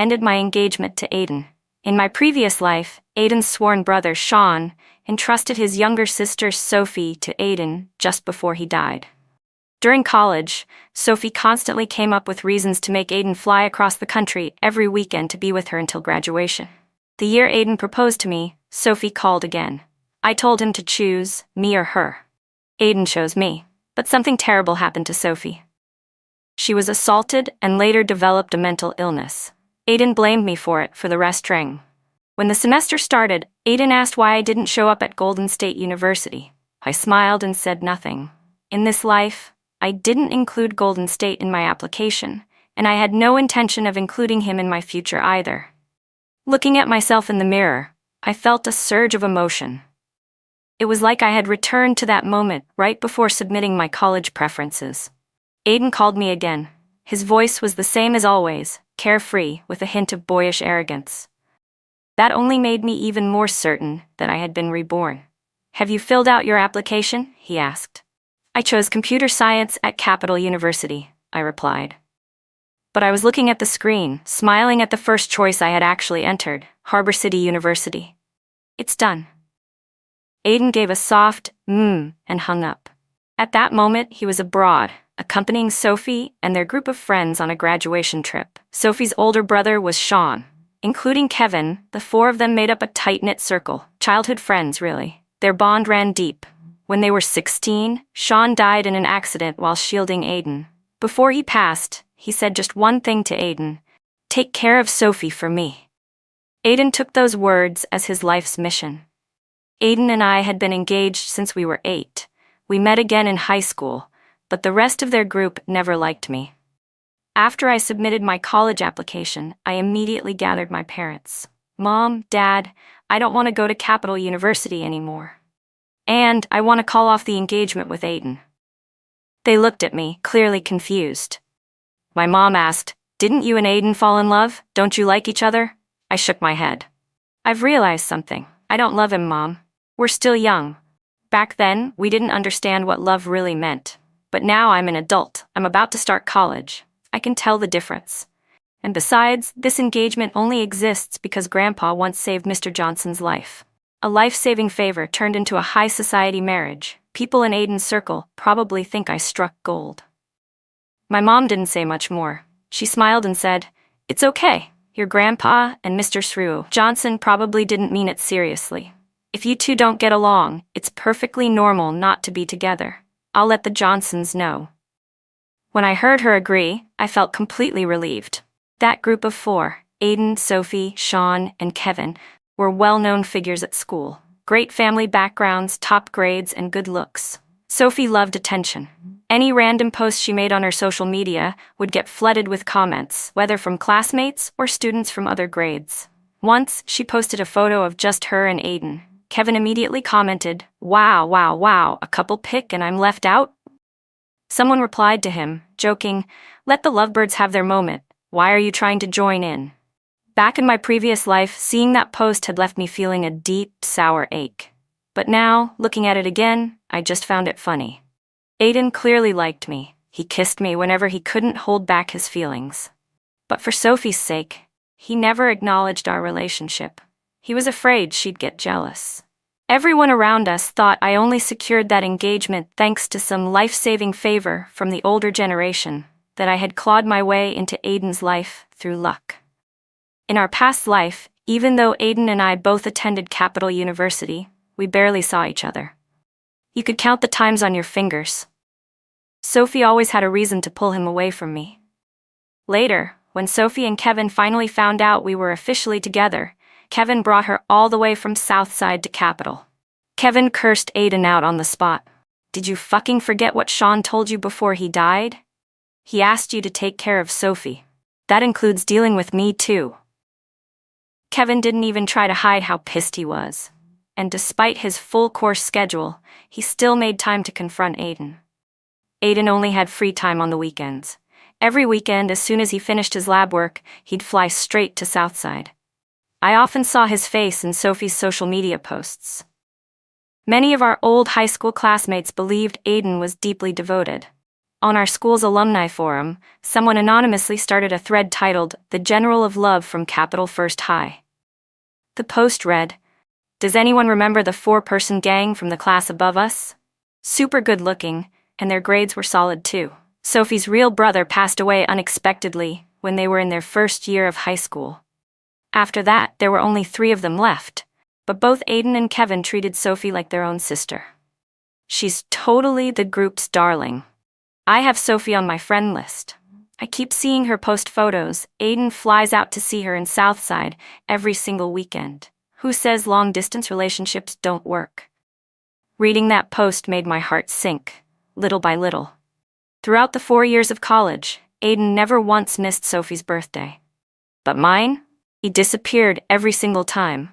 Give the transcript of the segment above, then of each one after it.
ended my engagement to Aiden. In my previous life, Aiden's sworn brother, Sean, entrusted his younger sister, Sophie, to Aiden just before he died. During college, Sophie constantly came up with reasons to make Aiden fly across the country every weekend to be with her until graduation. The year Aiden proposed to me, Sophie called again. I told him to choose me or her. Aiden chose me, but something terrible happened to Sophie. She was assaulted and later developed a mental illness. Aiden blamed me for it for the rest rang. When the semester started, Aiden asked why I didn't show up at Golden State University. I smiled and said nothing. In this life, I didn't include Golden State in my application, and I had no intention of including him in my future either. Looking at myself in the mirror, I felt a surge of emotion. It was like I had returned to that moment right before submitting my college preferences. Aiden called me again. His voice was the same as always, carefree, with a hint of boyish arrogance. That only made me even more certain that I had been reborn. "Have you filled out your application?" he asked. "I chose computer science at Capital University," I replied. But I was looking at the screen, smiling at the first choice I had actually entered, Harbor City University. "It's done." Aiden gave a soft, and hung up. At that moment, he was abroad, accompanying Sophie and their group of friends on a graduation trip. Sophie's older brother was Sean. Including Kevin, the four of them made up a tight-knit circle, childhood friends, really. Their bond ran deep. When they were 16, Sean died in an accident while shielding Aiden. Before he passed, he said just one thing to Aiden: "Take care of Sophie for me." Aiden took those words as his life's mission. Aiden and I had been engaged since we were 8. We met again in high school, but the rest of their group never liked me. After I submitted my college application, I immediately gathered my parents. "Mom, Dad, I don't want to go to Capital University anymore. And I want to call off the engagement with Aiden." They looked at me, clearly confused. My mom asked, "Didn't you and Aiden fall in love? Don't you like each other?" I shook my head. "I've realized something. I don't love him, Mom. We're still young. Back then, we didn't understand what love really meant. But now I'm an adult. I'm about to start college. I can tell the difference. And besides, this engagement only exists because Grandpa once saved Mr. Johnson's life. A life-saving favor turned into a high society marriage. People in Aiden's circle probably think I struck gold." My mom didn't say much more. She smiled and said, "It's okay. Your grandpa and Mr. Shrew Johnson probably didn't mean it seriously. If you two don't get along, it's perfectly normal not to be together. I'll let the Johnsons know." When I heard her agree, I felt completely relieved. That group of 4, Aiden, Sophie, Sean, and Kevin, were well-known figures at school. Great family backgrounds, top grades, and good looks. Sophie loved attention. Any random post she made on her social media would get flooded with comments, whether from classmates or students from other grades. Once, she posted a photo of just her and Aiden. Kevin immediately commented, "Wow, wow, wow, a couple pic and I'm left out?" Someone replied to him, joking, "Let the lovebirds have their moment. Why are you trying to join in?" Back in my previous life, seeing that post had left me feeling a deep, sour ache. But now, looking at it again, I just found it funny. Aiden clearly liked me. He kissed me whenever he couldn't hold back his feelings. But for Sophie's sake, he never acknowledged our relationship. He was afraid she'd get jealous. Everyone around us thought I only secured that engagement thanks to some life-saving favor from the older generation, that I had clawed my way into Aiden's life through luck. In our past life, even though Aiden and I both attended Capital University, we barely saw each other. You could count the times on your fingers. Sophie always had a reason to pull him away from me. Later, when Sophie and Kevin finally found out we were officially together, Kevin brought her all the way from Southside to Capital. Kevin cursed Aiden out on the spot. "Did you fucking forget what Sean told you before he died? He asked you to take care of Sophie. That includes dealing with me too." Kevin didn't even try to hide how pissed he was. And despite his full-course schedule, he still made time to confront Aiden. Aiden only had free time on the weekends. Every weekend, as soon as he finished his lab work, he'd fly straight to Southside. I often saw his face in Sophie's social media posts. Many of our old high school classmates believed Aiden was deeply devoted. On our school's alumni forum, someone anonymously started a thread titled, "The General of Love from Capital First High." The post read, "Does anyone remember the 4-person gang from the class above us? Super good looking, and their grades were solid too. Sophie's real brother passed away unexpectedly when they were in their first year of high school. After that, there were only 3 of them left, but both Aiden and Kevin treated Sophie like their own sister. She's totally the group's darling. I have Sophie on my friend list. I keep seeing her post photos. Aiden flies out to see her in Southside every single weekend. Who says long-distance relationships don't work?" Reading that post made my heart sink, little by little. Throughout the 4 years of college, Aiden never once missed Sophie's birthday. But mine? He disappeared every single time.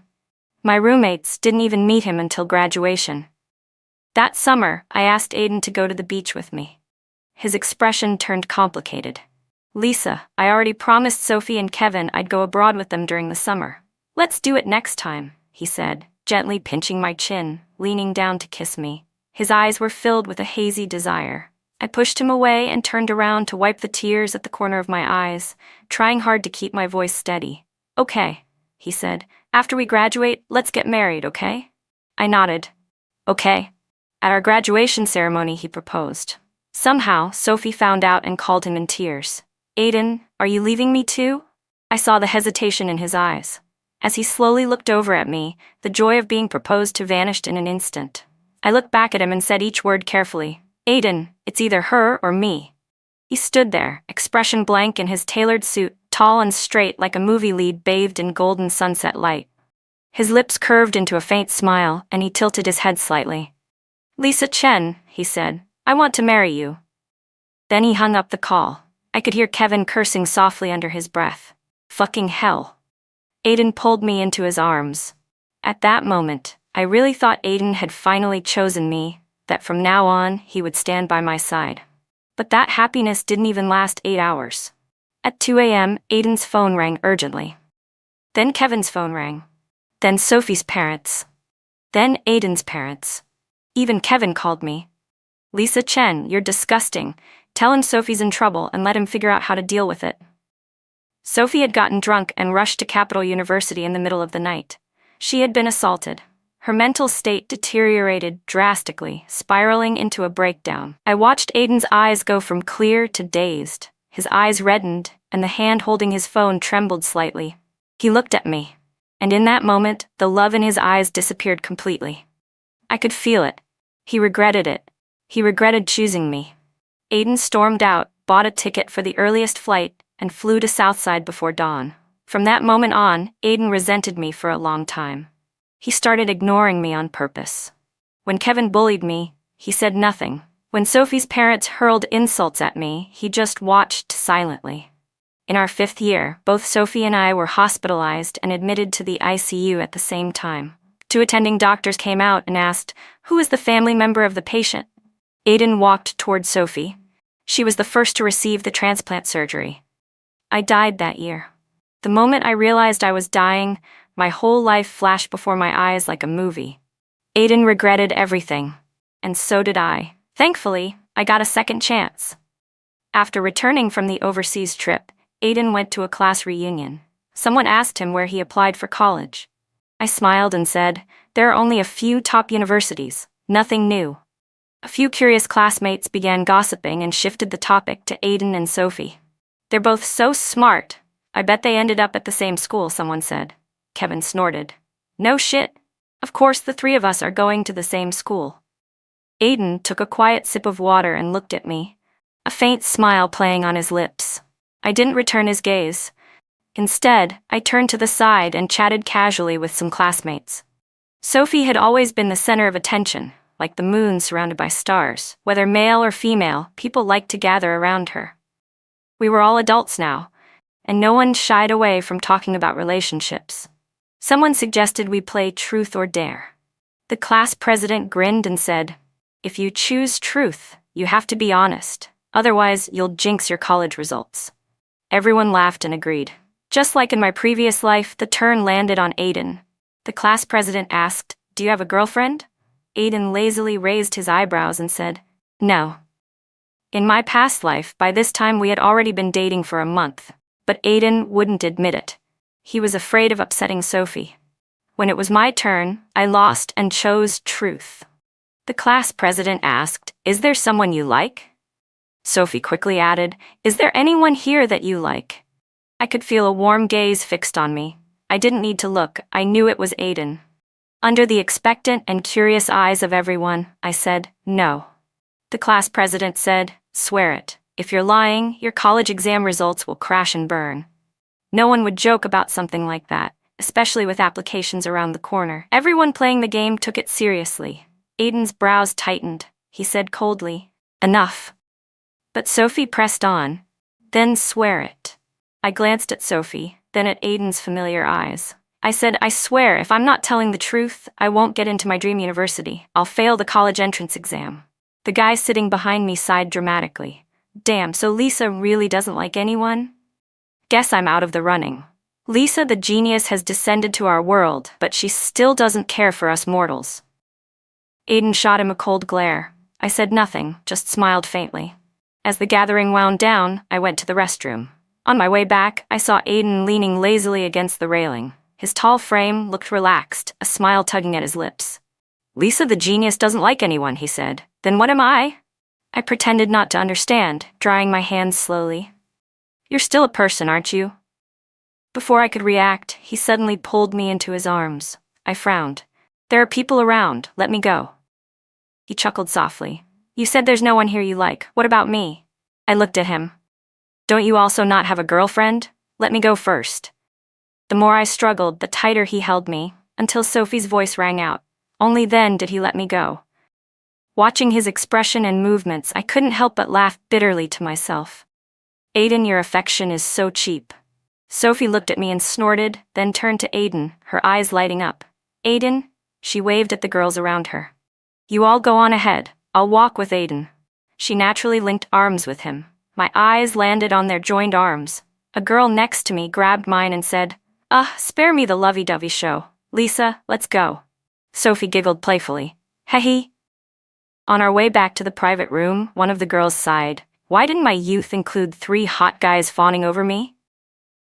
My roommates didn't even meet him until graduation. That summer, I asked Aiden to go to the beach with me. His expression turned complicated. "Lisa, I already promised Sophie and Kevin I'd go abroad with them during the summer. Let's do it next time," he said, gently pinching my chin, leaning down to kiss me. His eyes were filled with a hazy desire. I pushed him away and turned around to wipe the tears at the corner of my eyes, trying hard to keep my voice steady. "Okay," he said. "After we graduate, let's get married, okay?" I nodded. "Okay." At our graduation ceremony, he proposed. Somehow, Sophie found out and called him in tears. "Aiden, are you leaving me too?" I saw the hesitation in his eyes. As he slowly looked over at me, the joy of being proposed to vanished in an instant. I looked back at him and said each word carefully. "Aiden, it's either her or me." He stood there, expression blank in his tailored suit, tall and straight like a movie lead bathed in golden sunset light. His lips curved into a faint smile, and he tilted his head slightly. "Lisa Chen," he said, "I want to marry you." Then he hung up the call. I could hear Kevin cursing softly under his breath. Fucking hell. Aiden pulled me into his arms. At that moment, I really thought Aiden had finally chosen me, that from now on he would stand by my side. But that happiness didn't even last 8 hours. At 2 a.m., Aiden's phone rang urgently. Then Kevin's phone rang. Then Sophie's parents. Then Aiden's parents. Even Kevin called me. "Lisa Chen, you're disgusting. Tell him Sophie's in trouble and let him figure out how to deal with it." Sophie had gotten drunk and rushed to Capital University in the middle of the night. She had been assaulted. Her mental state deteriorated drastically, spiraling into a breakdown. I watched Aiden's eyes go from clear to dazed. His eyes reddened, and the hand holding his phone trembled slightly. He looked at me, and in that moment, the love in his eyes disappeared completely. I could feel it. He regretted it. He regretted choosing me. Aiden stormed out, bought a ticket for the earliest flight, and flew to Southside before dawn. From that moment on, Aiden resented me for a long time. He started ignoring me on purpose. When Kevin bullied me, he said nothing. When Sophie's parents hurled insults at me, he just watched silently. In our 5th year, both Sophie and I were hospitalized and admitted to the ICU at the same time. 2 attending doctors came out and asked, "Who is the family member of the patient?" Aiden walked toward Sophie. She was the first to receive the transplant surgery. I died that year. The moment I realized I was dying, my whole life flashed before my eyes like a movie. Aiden regretted everything, and so did I. Thankfully, I got a second chance. After returning from the overseas trip, Aiden went to a class reunion. Someone asked him where he applied for college. I smiled and said, "There are only a few top universities, nothing new." A few curious classmates began gossiping and shifted the topic to Aiden and Sophie. "They're both so smart. I bet they ended up at the same school," someone said. Kevin snorted. "No shit. Of course the 3 of us are going to the same school." Aiden took a quiet sip of water and looked at me, a faint smile playing on his lips. I didn't return his gaze. Instead, I turned to the side and chatted casually with some classmates. Sophie had always been the center of attention, like the moon surrounded by stars. Whether male or female, people liked to gather around her. We were all adults now, and no one shied away from talking about relationships. Someone suggested we play Truth or Dare. The class president grinned and said, "If you choose truth, you have to be honest. Otherwise, you'll jinx your college results." Everyone laughed and agreed. Just like in my previous life, the turn landed on Aiden. The class president asked, "Do you have a girlfriend?" Aiden lazily raised his eyebrows and said, "No." In my past life, by this time we had already been dating for a month, but Aiden wouldn't admit it. He was afraid of upsetting Sophie. When it was my turn, I lost and chose truth. The class president asked, "Is there someone you like?" Sophie quickly added, "Is there anyone here that you like?" I could feel a warm gaze fixed on me. I didn't need to look, I knew it was Aiden. Under the expectant and curious eyes of everyone, I said, "No." The class president said, "Swear it. If you're lying, your college exam results will crash and burn." No one would joke about something like that, especially with applications around the corner. Everyone playing the game took it seriously. Aiden's brows tightened. He said coldly, "Enough." But Sophie pressed on. "Then swear it." I glanced at Sophie, then at Aiden's familiar eyes. I said, "I swear if I'm not telling the truth, I won't get into my dream university. I'll fail the college entrance exam." The guy sitting behind me sighed dramatically. "Damn, so Lisa really doesn't like anyone? Guess I'm out of the running. Lisa the genius has descended to our world, but she still doesn't care for us mortals." Aiden shot him a cold glare. I said nothing, just smiled faintly. As the gathering wound down, I went to the restroom. On my way back, I saw Aiden leaning lazily against the railing. His tall frame looked relaxed, a smile tugging at his lips. "Lisa the genius doesn't like anyone," he said. "Then what am I?" I pretended not to understand, drying my hands slowly. "You're still a person, aren't you?" Before I could react, he suddenly pulled me into his arms. I frowned. "There are people around, let me go." He chuckled softly. "You said there's no one here you like. What about me?" I looked at him. "Don't you also not have a girlfriend? Let me go first." The more I struggled, the tighter he held me, until Sophie's voice rang out. Only then did he let me go. Watching his expression and movements, I couldn't help but laugh bitterly to myself. "Aiden, your affection is so cheap." Sophie looked at me and snorted, then turned to Aiden, her eyes lighting up. "Aiden," she waved at the girls around her. "You all go on ahead. I'll walk with Aiden." She naturally linked arms with him. My eyes landed on their joined arms. A girl next to me grabbed mine and said, Spare me the lovey-dovey show. Lisa, let's go." Sophie giggled playfully. "Heh." On our way back to the private room, one of the girls sighed. "Why didn't my youth include 3 hot guys fawning over me?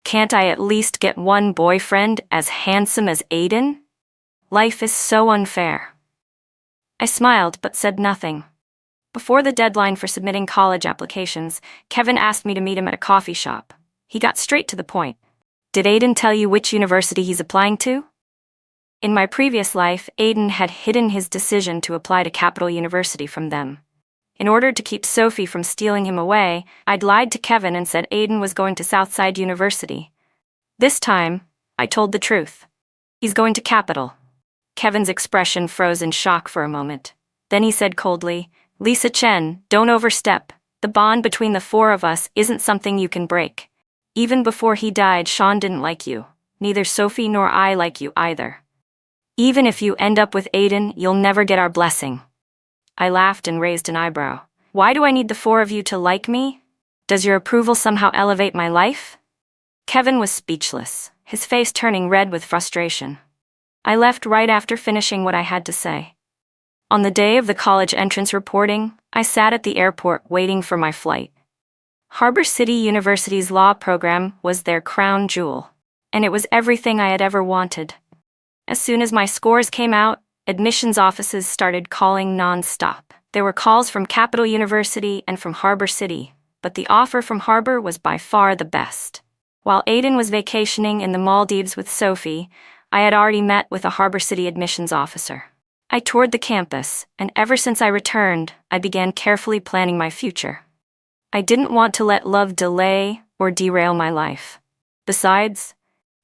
Can't I at least get one boyfriend as handsome as Aiden? Life is so unfair." I smiled but said nothing. Before the deadline for submitting college applications, Kevin asked me to meet him at a coffee shop. He got straight to the point. "Did Aiden tell you which university he's applying to?" In my previous life, Aiden had hidden his decision to apply to Capital University from them. In order to keep Sophie from stealing him away, I'd lied to Kevin and said Aiden was going to Southside University. This time, I told the truth. He's going to Capital. Kevin's expression froze in shock for a moment. Then he said coldly, "Lisa Chen, don't overstep. The bond between the 4 of us isn't something you can break. Even before he died, Sean didn't like you. Neither Sophie nor I like you either. Even if you end up with Aiden, you'll never get our blessing." I laughed and raised an eyebrow. "Why do I need the 4 of you to like me? Does your approval somehow elevate my life?" Kevin was speechless, his face turning red with frustration. I left right after finishing what I had to say. On the day of the college entrance reporting, I sat at the airport waiting for my flight. Harbor City University's law program was their crown jewel, and it was everything I had ever wanted. As soon as my scores came out, admissions offices started calling non-stop. There were calls from Capital University and from Harbor City, but the offer from Harbor was by far the best. While Aiden was vacationing in the Maldives with Sophie, I had already met with a Harbor City admissions officer. I toured the campus, and ever since I returned, I began carefully planning my future. I didn't want to let love delay or derail my life. Besides,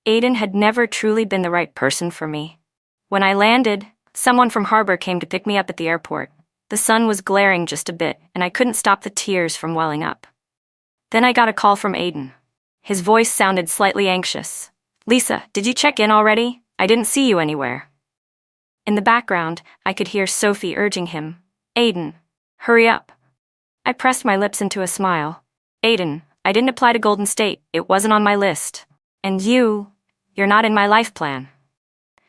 Aiden had never truly been the right person for me. When I landed, someone from Harbor came to pick me up at the airport. The sun was glaring just a bit, and I couldn't stop the tears from welling up. Then I got a call from Aiden. His voice sounded slightly anxious. "Lisa, did you check in already? I didn't see you anywhere." In the background, I could hear Sophie urging him, "Aiden, hurry up." I pressed my lips into a smile. "Aiden, I didn't apply to Golden State. It wasn't on my list. And you're not in my life plan."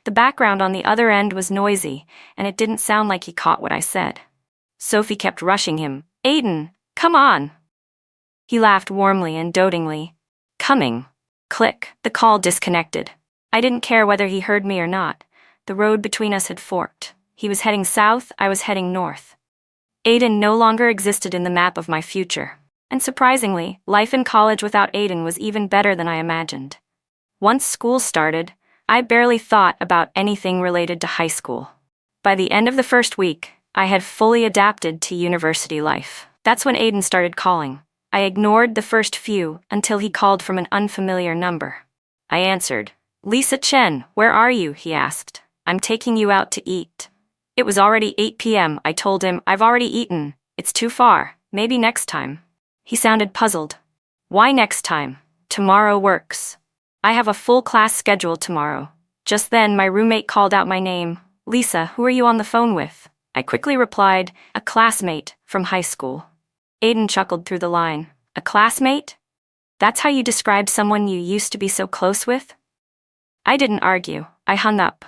The background on the other end was noisy, and it didn't sound like he caught what I said. Sophie kept rushing him. "Aiden, Come on. He laughed warmly and dotingly. Coming. Click. The call disconnected. I didn't care whether he heard me or not. The road between us had forked. He was heading south, I was heading north. Aiden no longer existed in the map of my future. And surprisingly, life in college without Aiden was even better than I imagined. Once school started, I barely thought about anything related to high school. By the end of the first week, I had fully adapted to university life. That's when Aiden started calling. I ignored the first few until he called from an unfamiliar number. I answered. Lisa Chen, where are you? He asked. I'm taking you out to eat. It was already 8 p.m. I told him, I've already eaten. It's too far. Maybe next time. He sounded puzzled. Why next time? Tomorrow works. I have a full class schedule tomorrow. Just then, my roommate called out my name. Lisa, who are you on the phone with? I quickly replied, a classmate from high school. Aiden chuckled through the line. A classmate? That's how you describe someone you used to be so close with? I didn't argue. I hung up.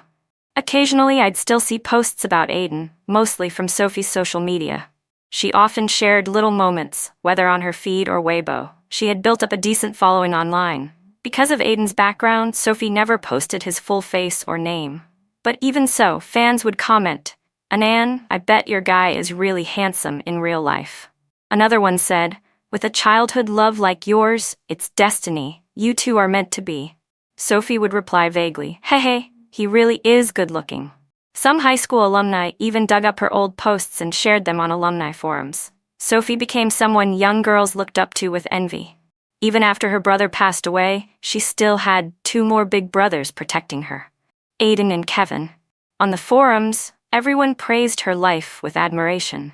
Occasionally, I'd still see posts about Aiden, mostly from Sophie's social media. She often shared little moments, whether on her feed or Weibo. She had built up a decent following online. Because of Aiden's background, Sophie never posted his full face or name. But even so, fans would comment, Anan, I bet your guy is really handsome in real life. Another one said, with a childhood love like yours, it's destiny. You two are meant to be. Sophie would reply vaguely, hey, he really is good looking. Some high school alumni even dug up her old posts and shared them on alumni forums. Sophie became someone young girls looked up to with envy. Even after her brother passed away, she still had 2 more big brothers protecting her. Aiden and Kevin. On the forums, everyone praised her life with admiration.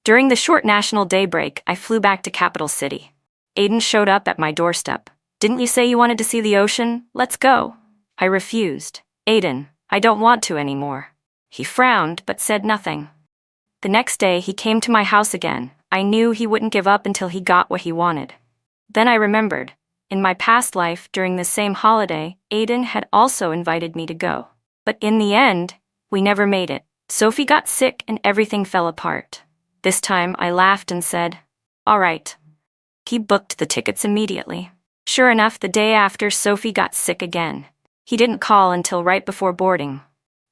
During the short National Day break, I flew back to Capital City. Aiden showed up at my doorstep. Didn't you say you wanted to see the ocean? Let's go. I refused. Aiden, I don't want to anymore. He frowned but said nothing. The next day, he came to my house again. I knew he wouldn't give up until he got what he wanted. Then I remembered. In my past life, during the same holiday, Aiden had also invited me to go. But in the end, we never made it. Sophie got sick and everything fell apart. This time, I laughed and said, all right. He booked the tickets immediately. Sure enough, the day after, Sophie got sick again. He didn't call until right before boarding.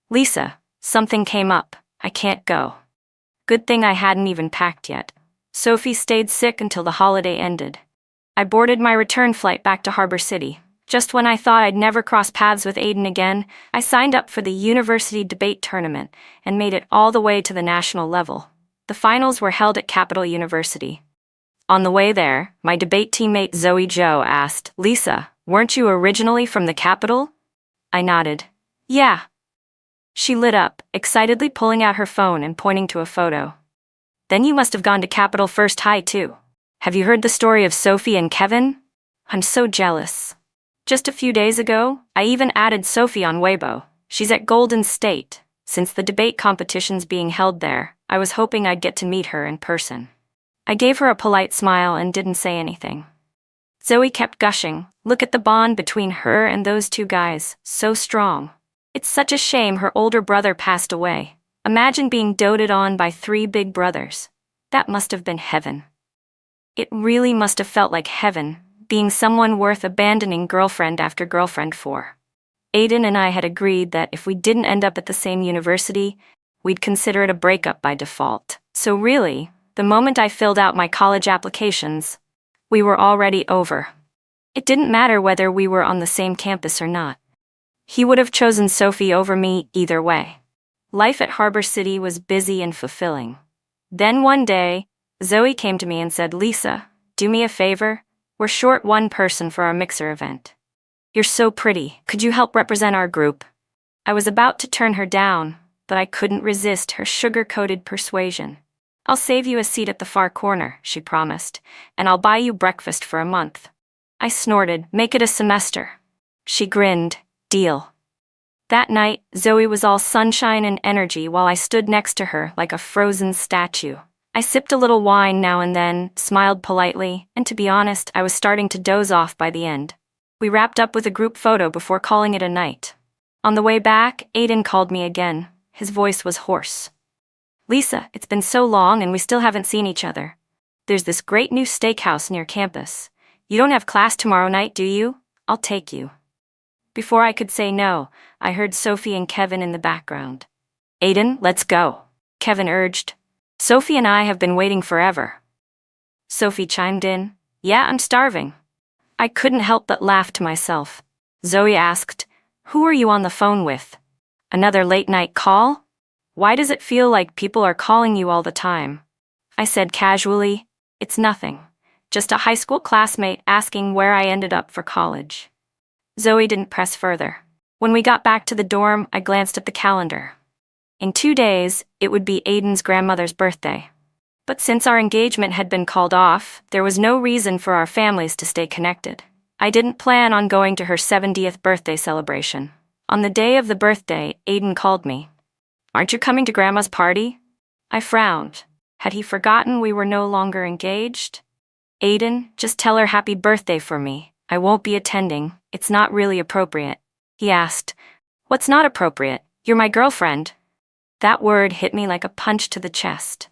Lisa, something came up. I can't go. Good thing I hadn't even packed yet. Sophie stayed sick until the holiday ended. I boarded my return flight back to Harbor City. Just when I thought I'd never cross paths with Aiden again, I signed up for the university debate tournament and made it all the way to the national level. The finals were held at Capital University. On the way there, my debate teammate Zoe Jo asked, Lisa, weren't you originally from the Capitol? I nodded. Yeah. She lit up, excitedly pulling out her phone and pointing to a photo. Then you must have gone to Capitol First High too. Have you heard the story of Sophie and Kevin? I'm so jealous. Just a few days ago, I even added Sophie on Weibo. She's at Golden State. Since the debate competition's being held there, I was hoping I'd get to meet her in person. I gave her a polite smile and didn't say anything. Zoe kept gushing. Look at the bond between her and those 2 guys, so strong. It's such a shame her older brother passed away. Imagine being doted on by 3 big brothers. That must have been heaven. It really must have felt like heaven, being someone worth abandoning girlfriend after girlfriend for. Aiden and I had agreed that if we didn't end up at the same university, we'd consider it a breakup by default. So really, the moment I filled out my college applications, we were already over. It didn't matter whether we were on the same campus or not. He would have chosen Sophie over me either way. Life at Harbor City was busy and fulfilling. Then one day, Zoe came to me and said, Lisa, do me a favor? We're short 1 person for our mixer event. You're so pretty. Could you help represent our group? I was about to turn her down, but I couldn't resist her sugar-coated persuasion. I'll save you a seat at the far corner, she promised, and I'll buy you breakfast for a month. I snorted, make it a semester. She grinned, deal. That night, Zoe was all sunshine and energy while I stood next to her like a frozen statue. I sipped a little wine now and then, smiled politely, and to be honest, I was starting to doze off by the end. We wrapped up with a group photo before calling it a night. On the way back, Aiden called me again. His voice was hoarse. Lisa, it's been so long and we still haven't seen each other. There's this great new steakhouse near campus. You don't have class tomorrow night, do you? I'll take you. Before I could say no, I heard Sophie and Kevin in the background. Aiden, let's go, Kevin urged. Sophie and I have been waiting forever. Sophie chimed in. Yeah, I'm starving. I couldn't help but laugh to myself. Zoe asked, who are you on the phone with? Another late-night call? Why does it feel like people are calling you all the time? I said casually, it's nothing. Just a high school classmate asking where I ended up for college. Zoe didn't press further. When we got back to the dorm, I glanced at the calendar. In 2 days, it would be Aiden's grandmother's birthday. But since our engagement had been called off, there was no reason for our families to stay connected. I didn't plan on going to her 70th birthday celebration. On the day of the birthday, Aiden called me. Aren't you coming to Grandma's party? I frowned. Had he forgotten we were no longer engaged? Aiden, just tell her happy birthday for me. I won't be attending. It's not really appropriate. He asked. What's not appropriate? You're my girlfriend. That word hit me like a punch to the chest.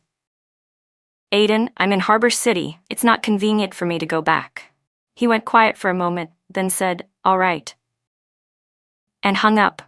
Aiden, I'm in Harbor City. It's not convenient for me to go back. He went quiet for a moment, then said, all right. And hung up.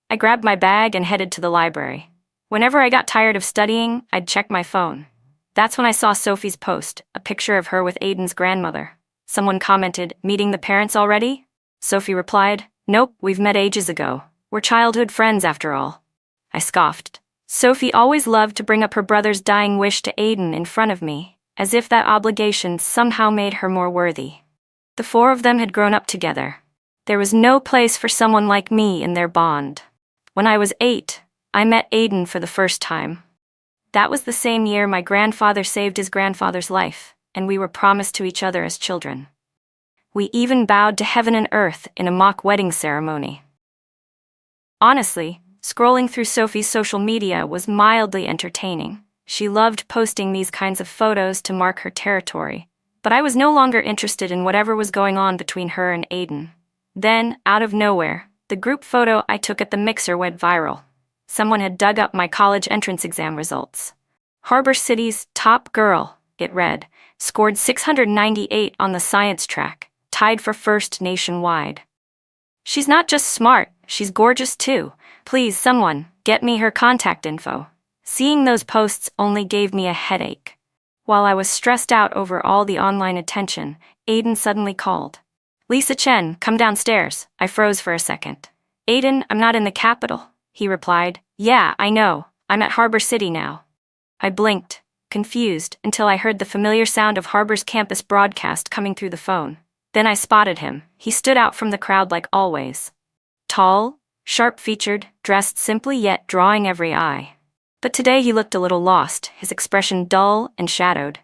I grabbed my bag and headed to the library. Whenever I got tired of studying, I'd check my phone. That's when I saw Sophie's post, a picture of her with Aiden's grandmother. Someone commented, meeting the parents already? Sophie replied, nope, we've met ages ago. We're childhood friends after all. I scoffed. Sophie always loved to bring up her brother's dying wish to Aiden in front of me, as if that obligation somehow made her more worthy. The 4 of them had grown up together. There was no place for someone like me in their bond. When I was 8, I met Aiden for the first time. That was the same year my grandfather saved his grandfather's life, and we were promised to each other as children. We even bowed to heaven and earth in a mock wedding ceremony. Honestly, scrolling through Sophie's social media was mildly entertaining. She loved posting these kinds of photos to mark her territory, but I was no longer interested in whatever was going on between her and Aiden. Then, out of nowhere, the group photo I took at the mixer went viral. Someone had dug up my college entrance exam results. Harbor City's top girl, it read, scored 698 on the science track, tied for first nationwide. She's not just smart, she's gorgeous too. Please, someone, get me her contact info. Seeing those posts only gave me a headache. While I was stressed out over all the online attention, Aiden suddenly called. Lisa Chen, come downstairs. I froze for a second. Aiden, I'm not in the capital, he replied. Yeah, I know. I'm at Harbor City now. I blinked, confused, until I heard the familiar sound of Harbor's campus broadcast coming through the phone. Then I spotted him. He stood out from the crowd like always. Tall, sharp-featured, dressed simply yet drawing every eye. But today he looked a little lost, his expression dull and shadowed.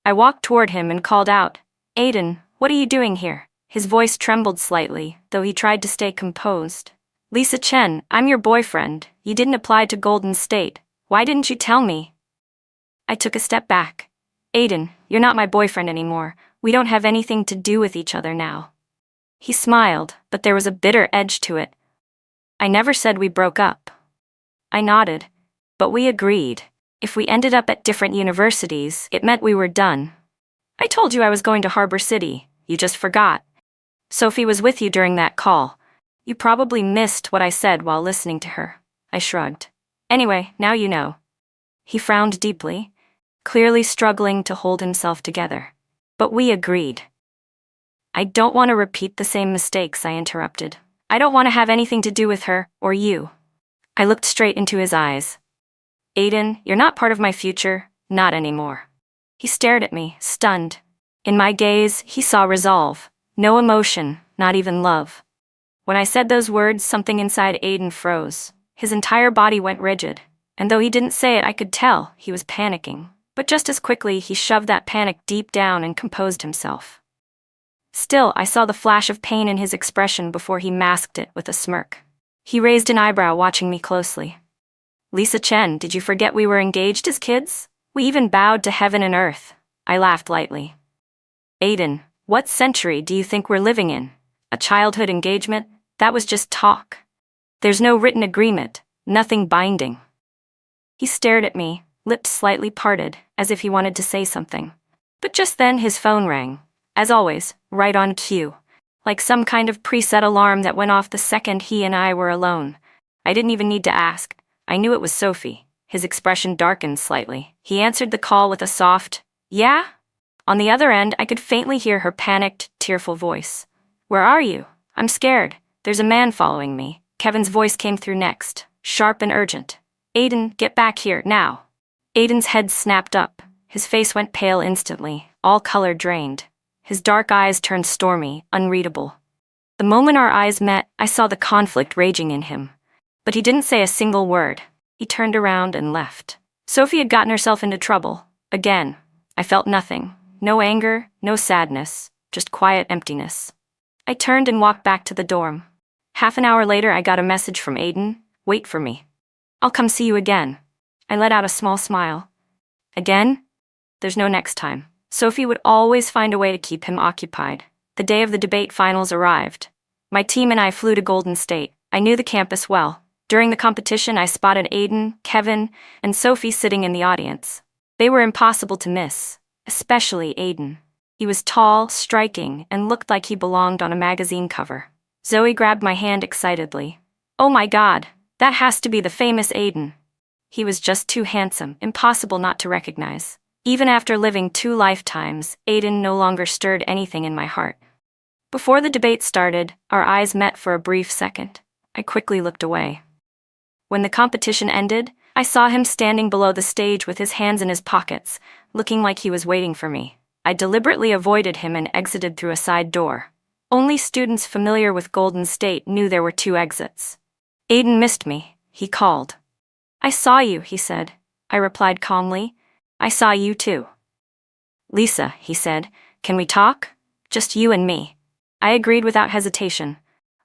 I walked toward him and called out, Aiden, what are you doing here? His voice trembled slightly, though he tried to stay composed. Lisa Chen, I'm your boyfriend. You didn't apply to Golden State. Why didn't you tell me? I took a step back. Aiden, you're not my boyfriend anymore. We don't have anything to do with each other now. He smiled, but there was a bitter edge to it. I never said we broke up. I nodded. But we agreed. If we ended up at different universities, it meant we were done. I told you I was going to Harbor City. You just forgot. Sophie was with you during that call. You probably missed what I said while listening to her. I shrugged. Anyway, now you know. He frowned deeply, clearly struggling to hold himself together. But we agreed. I don't want to repeat the same mistakes, I interrupted. I don't want to have anything to do with her, or you. I looked straight into his eyes. Aiden, you're not part of my future, not anymore. He stared at me, stunned. In my gaze, he saw resolve. No emotion, not even love. When I said those words, something inside Aiden froze. His entire body went rigid, and though he didn't say it, I could tell he was panicking. But just as quickly, he shoved that panic deep down and composed himself. Still, I saw the flash of pain in his expression before he masked it with a smirk. He raised an eyebrow, watching me closely. Lisa Chen, did you forget we were engaged as kids? We even bowed to heaven and earth. I laughed lightly. Aiden, what century do you think we're living in? A childhood engagement? That was just talk. There's no written agreement, nothing binding. He stared at me, lips slightly parted, as if he wanted to say something. But just then his phone rang. As always, right on cue. Like some kind of preset alarm that went off the second he and I were alone. I didn't even need to ask. I knew it was Sophie. His expression darkened slightly. He answered the call with a soft, "Yeah?" On the other end, I could faintly hear her panicked, tearful voice. "Where are you? I'm scared. There's a man following me." Kevin's voice came through next, sharp and urgent. "Aiden, get back here, now." Aiden's head snapped up. His face went pale instantly, all color drained. His dark eyes turned stormy, unreadable. The moment our eyes met, I saw the conflict raging in him. But he didn't say a single word. He turned around and left. Sophie had gotten herself into trouble. Again. I felt nothing. No anger, no sadness, just quiet emptiness. I turned and walked back to the dorm. Half an hour later, I got a message from Aiden. "Wait for me. I'll come see you again." I let out a small smile. Again? There's no next time. Sophie would always find a way to keep him occupied. The day of the debate finals arrived. My team and I flew to Golden State. I knew the campus well. During the competition, I spotted Aiden, Kevin, and Sophie sitting in the audience. They were impossible to miss, especially Aiden. He was tall, striking, and looked like he belonged on a magazine cover. Zoe grabbed my hand excitedly. "Oh my God, that has to be the famous Aiden." He was just too handsome, impossible not to recognize. Even after living 2 lifetimes, Aiden no longer stirred anything in my heart. Before the debate started, our eyes met for a brief second. I quickly looked away. When the competition ended, I saw him standing below the stage with his hands in his pockets, looking like he was waiting for me. I deliberately avoided him and exited through a side door. Only students familiar with Golden State knew there were 2 exits. "Aiden missed me," he called. "I saw you," he said. I replied calmly. "I saw you too." "Lisa," he said, "can we talk? Just you and me." I agreed without hesitation.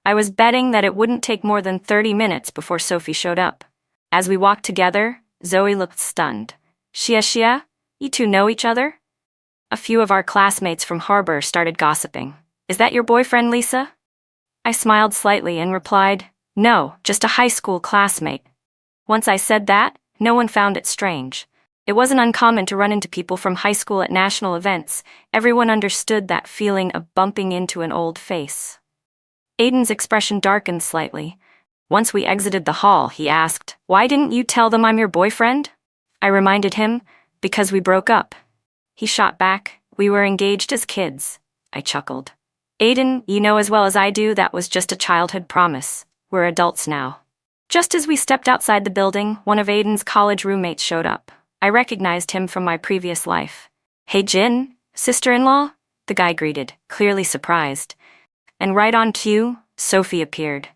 I was betting that it wouldn't take more than 30 minutes before Sophie showed up. As we walked together, Zoe looked stunned. Shia, you two know each other?" A few of our classmates from Harbor started gossiping. "Is that your boyfriend, Lisa?" I smiled slightly and replied, "No, just a high school classmate." Once I said that, no one found it strange. It wasn't uncommon to run into people from high school at national events. Everyone understood that feeling of bumping into an old face. Aiden's expression darkened slightly. Once we exited the hall, he asked, "Why didn't you tell them I'm your boyfriend?" I reminded him, "Because we broke up." He shot back, "We were engaged as kids." I chuckled. "Aiden, you know as well as I do that was just a childhood promise. We're adults now." Just as we stepped outside the building, one of Aiden's college roommates showed up. I recognized him from my previous life. "Hey Jin, sister-in-law?" the guy greeted, clearly surprised. And right on cue, Sophie appeared.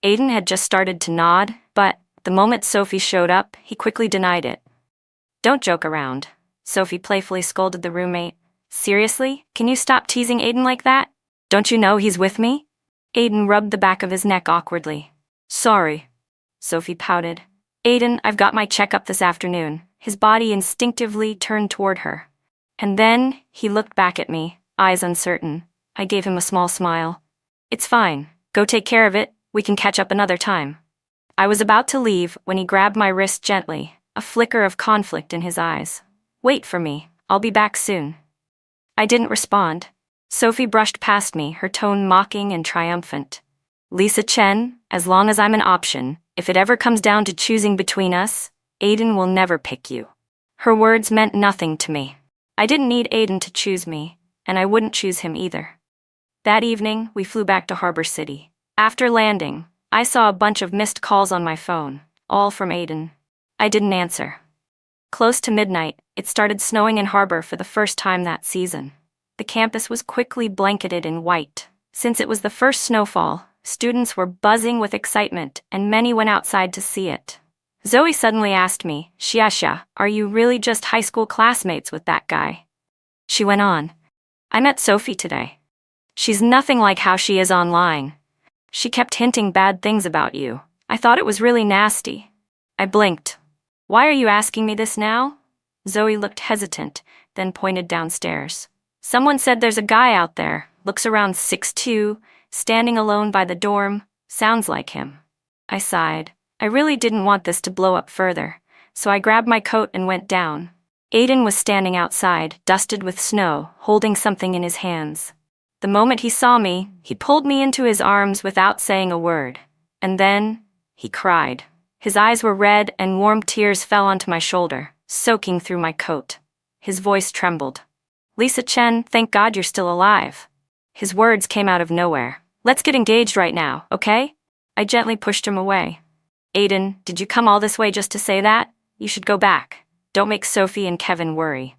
Aiden had just started to nod, but the moment Sophie showed up, he quickly denied it. "Don't joke around," Sophie playfully scolded the roommate. "Seriously, can you stop teasing Aiden like that? Don't you know he's with me?" Aiden rubbed the back of his neck awkwardly. "Sorry," Sophie pouted. "Aiden, I've got my checkup this afternoon." His body instinctively turned toward her. And then, he looked back at me, eyes uncertain. I gave him a small smile. "It's fine. Go take care of it. We can catch up another time." I was about to leave when he grabbed my wrist gently, a flicker of conflict in his eyes. "Wait for me. I'll be back soon." I didn't respond. Sophie brushed past me, her tone mocking and triumphant. "Lisa Chen, as long as I'm an option, if it ever comes down to choosing between us, Aiden will never pick you." Her words meant nothing to me. I didn't need Aiden to choose me, and I wouldn't choose him either. That evening, we flew back to Harbor City. After landing, I saw a bunch of missed calls on my phone, all from Aiden. I didn't answer. Close to midnight, it started snowing in Harbor for the first time that season. The campus was quickly blanketed in white. Since it was the first snowfall, students were buzzing with excitement, and many went outside to see it. Zoe suddenly asked me, "Xiaxia, are you really just high school classmates with that guy?" She went on, "I met Sophie today. She's nothing like how she is online. She kept hinting bad things about you. I thought it was really nasty." I blinked. "Why are you asking me this now?" Zoe looked hesitant, then pointed downstairs. "Someone said there's a guy out there, looks around 6'2", standing alone by the dorm. Sounds like him." I sighed. I really didn't want this to blow up further, so I grabbed my coat and went down. Aiden was standing outside, dusted with snow, holding something in his hands. The moment he saw me, he pulled me into his arms without saying a word. And then, he cried. His eyes were red and warm tears fell onto my shoulder, soaking through my coat. His voice trembled. "Lisa Chen, thank God you're still alive." His words came out of nowhere. "Let's get engaged right now, okay?" I gently pushed him away. "Aiden, did you come all this way just to say that? You should go back. Don't make Sophie and Kevin worry."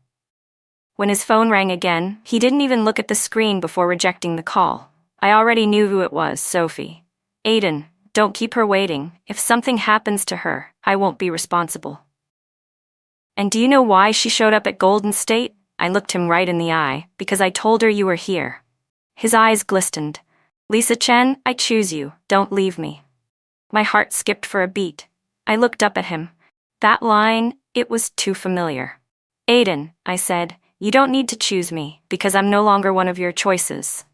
When his phone rang again, he didn't even look at the screen before rejecting the call. I already knew who it was, Sophie. "Aiden, don't keep her waiting. If something happens to her, I won't be responsible." "And do you know why she showed up at Golden State?" I looked him right in the eye. "Because I told her you were here." His eyes glistened. "Lisa Chen, I choose you. Don't leave me." My heart skipped for a beat. I looked up at him. That line, it was too familiar. "Aiden," I said, "you don't need to choose me, because I'm no longer one of your choices."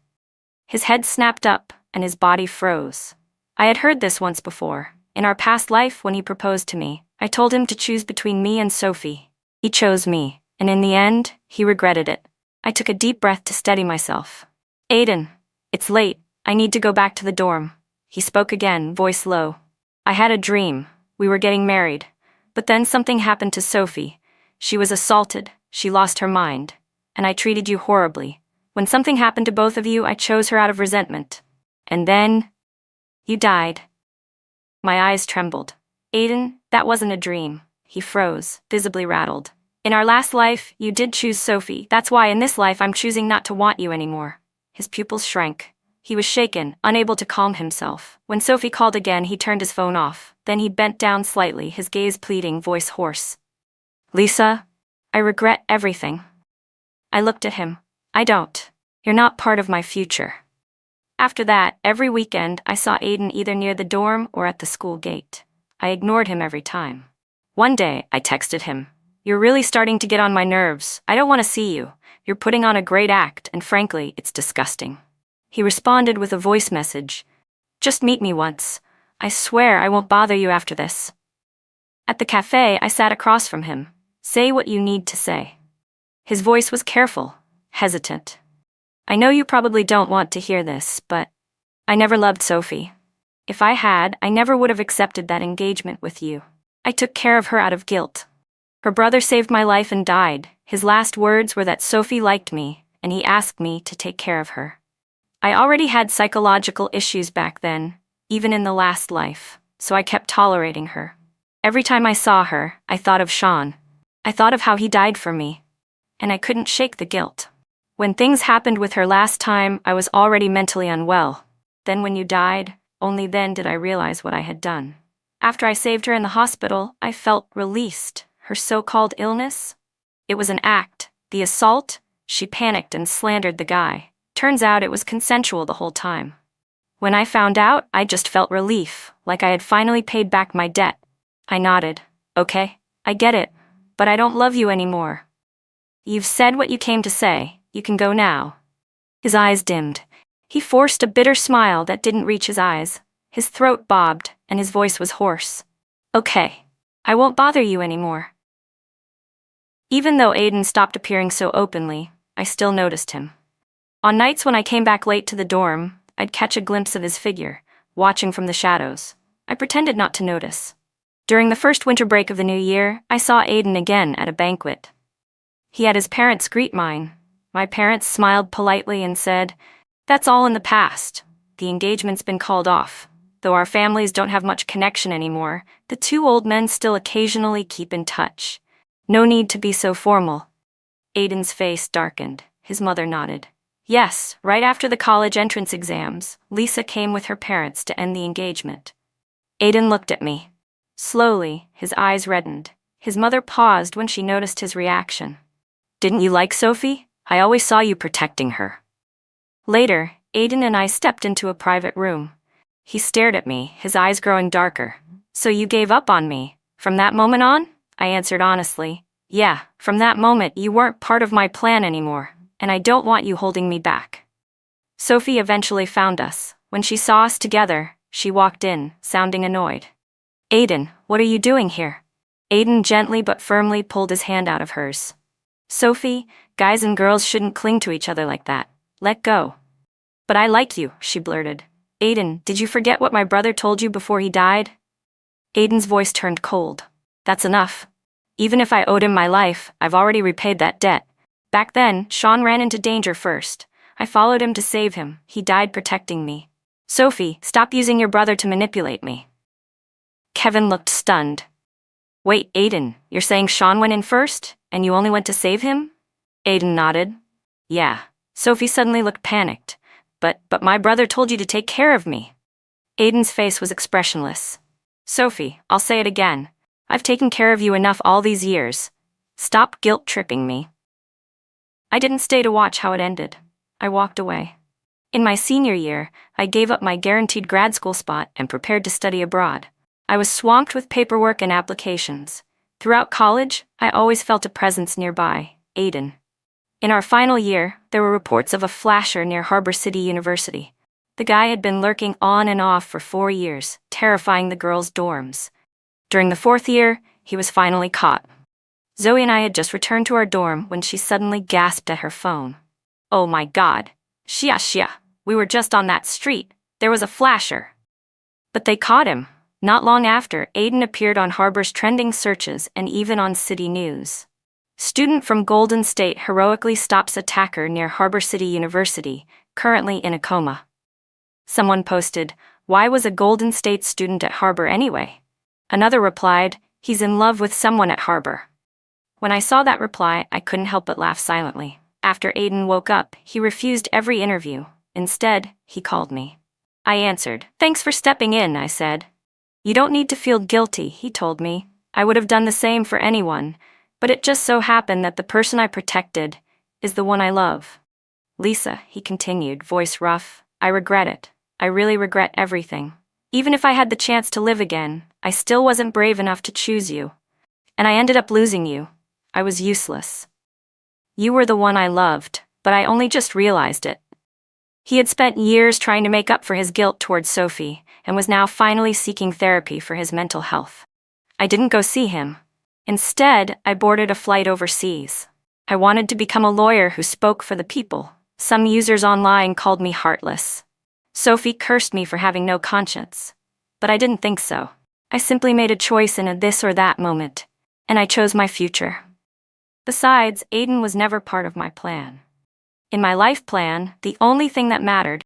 His head snapped up, and his body froze. I had heard this once before. In our past life, when he proposed to me, I told him to choose between me and Sophie. He chose me, and in the end, he regretted it. I took a deep breath to steady myself. "Aiden, it's late. I need to go back to the dorm." He spoke again, voice low. "I had a dream. We were getting married. But then something happened to Sophie. She was assaulted. She lost her mind. And I treated you horribly. When something happened to both of you, I chose her out of resentment. And then, you died." My eyes trembled. "Aiden, that wasn't a dream." He froze, visibly rattled. "In our last life, you did choose Sophie. That's why in this life I'm choosing not to want you anymore." His pupils shrank. He was shaken, unable to calm himself. When Sophie called again, he turned his phone off. Then he bent down slightly, his gaze pleading, voice hoarse. "Lisa, I regret everything." I looked at him. "I don't. You're not part of my future." After that, every weekend, I saw Aiden either near the dorm or at the school gate. I ignored him every time. One day, I texted him. "You're really starting to get on my nerves. I don't want to see you. You're putting on a great act, and frankly, it's disgusting." He responded with a voice message. "Just meet me once. I swear I won't bother you after this." At the cafe, I sat across from him. "Say what you need to say." His voice was careful, hesitant. "I know you probably don't want to hear this, but I never loved Sophie. If I had, I never would have accepted that engagement with you. I took care of her out of guilt. Her brother saved my life and died. His last words were that Sophie liked me, and he asked me to take care of her. I already had psychological issues back then, even in the last life, so I kept tolerating her. Every time I saw her, I thought of Sean. I thought of how he died for me, and I couldn't shake the guilt. When things happened with her last time, I was already mentally unwell. Then when you died, only then did I realize what I had done. After I saved her in the hospital, I felt released. Her so-called illness? It was an act. The assault? She panicked and slandered the guy. Turns out it was consensual the whole time. When I found out, I just felt relief, like I had finally paid back my debt. I nodded. "Okay, I get it, but I don't love you anymore." "You've said what you came to say. You can go now." His eyes dimmed. He forced a bitter smile that didn't reach his eyes. His throat bobbed, and his voice was hoarse. "Okay, I won't bother you anymore." Even though Aiden stopped appearing so openly, I still noticed him. On nights when I came back late to the dorm, I'd catch a glimpse of his figure, watching from the shadows. I pretended not to notice. During the first winter break of the new year, I saw Aiden again at a banquet. He had his parents greet mine. My parents smiled politely and said, "That's all in the past. The engagement's been called off. Though our families don't have much connection anymore, the two old men still occasionally keep in touch. No need to be so formal." Aiden's face darkened. His mother nodded. "Yes, right after the college entrance exams, Lisa came with her parents to end the engagement." Aiden looked at me. Slowly, his eyes reddened. His mother paused when she noticed his reaction. "Didn't you like Sophie? I always saw you protecting her." Later, Aiden and I stepped into a private room. He stared at me, his eyes growing darker. "So you gave up on me? From that moment on?" I answered honestly. "Yeah, from that moment you weren't part of my plan anymore, and I don't want you holding me back." Sophie eventually found us. When she saw us together, she walked in, sounding annoyed. "Aiden, what are you doing here?" Aiden gently but firmly pulled his hand out of hers. Sophie, guys and girls shouldn't cling to each other like that. Let go. But I like you, she blurted. Aiden, did you forget what my brother told you before he died? Aiden's voice turned cold. That's enough. Even if I owed him my life, I've already repaid that debt. Back then, Sean ran into danger first. I followed him to save him. He died protecting me. Sophie, stop using your brother to manipulate me. Kevin looked stunned. Wait, Aiden, you're saying Sean went in first, and you only went to save him? Aiden nodded. Yeah. Sophie suddenly looked panicked. But my brother told you to take care of me. Aiden's face was expressionless. Sophie, I'll say it again. I've taken care of you enough all these years. Stop guilt-tripping me. I didn't stay to watch how it ended. I walked away. In my senior year, I gave up my guaranteed grad school spot and prepared to study abroad. I was swamped with paperwork and applications. Throughout college, I always felt a presence nearby, Aiden. In our final year, there were reports of a flasher near Harbor City University. The guy had been lurking on and off for 4 years, terrifying the girls' dorms. During the 4th year, he was finally caught. Zoe and I had just returned to our dorm when she suddenly gasped at her phone. Oh my God. Shia. We were just on that street. There was a flasher. But they caught him. Not long after, Aiden appeared on Harbor's trending searches and even on city news. Student from Golden State heroically stops attacker near Harbor City University, currently in a coma. Someone posted, why was a Golden State student at Harbor anyway? Another replied, he's in love with someone at Harbor. When I saw that reply, I couldn't help but laugh silently. After Aiden woke up, he refused every interview. Instead, he called me. I answered. Thanks for stepping in, I said. You don't need to feel guilty, he told me. I would have done the same for anyone, but it just so happened that the person I protected is the one I love. Lisa, he continued, voice rough, I regret it. I really regret everything. Even if I had the chance to live again, I still wasn't brave enough to choose you. And I ended up losing you. I was useless. You were the one I loved, but I only just realized it. He had spent years trying to make up for his guilt towards Sophie, and was now finally seeking therapy for his mental health. I didn't go see him. Instead, I boarded a flight overseas. I wanted to become a lawyer who spoke for the people. Some users online called me heartless. Sophie cursed me for having no conscience. But I didn't think so. I simply made a choice in a this or that moment, and I chose my future. Besides, Aiden was never part of my plan. In my life plan, the only thing that mattered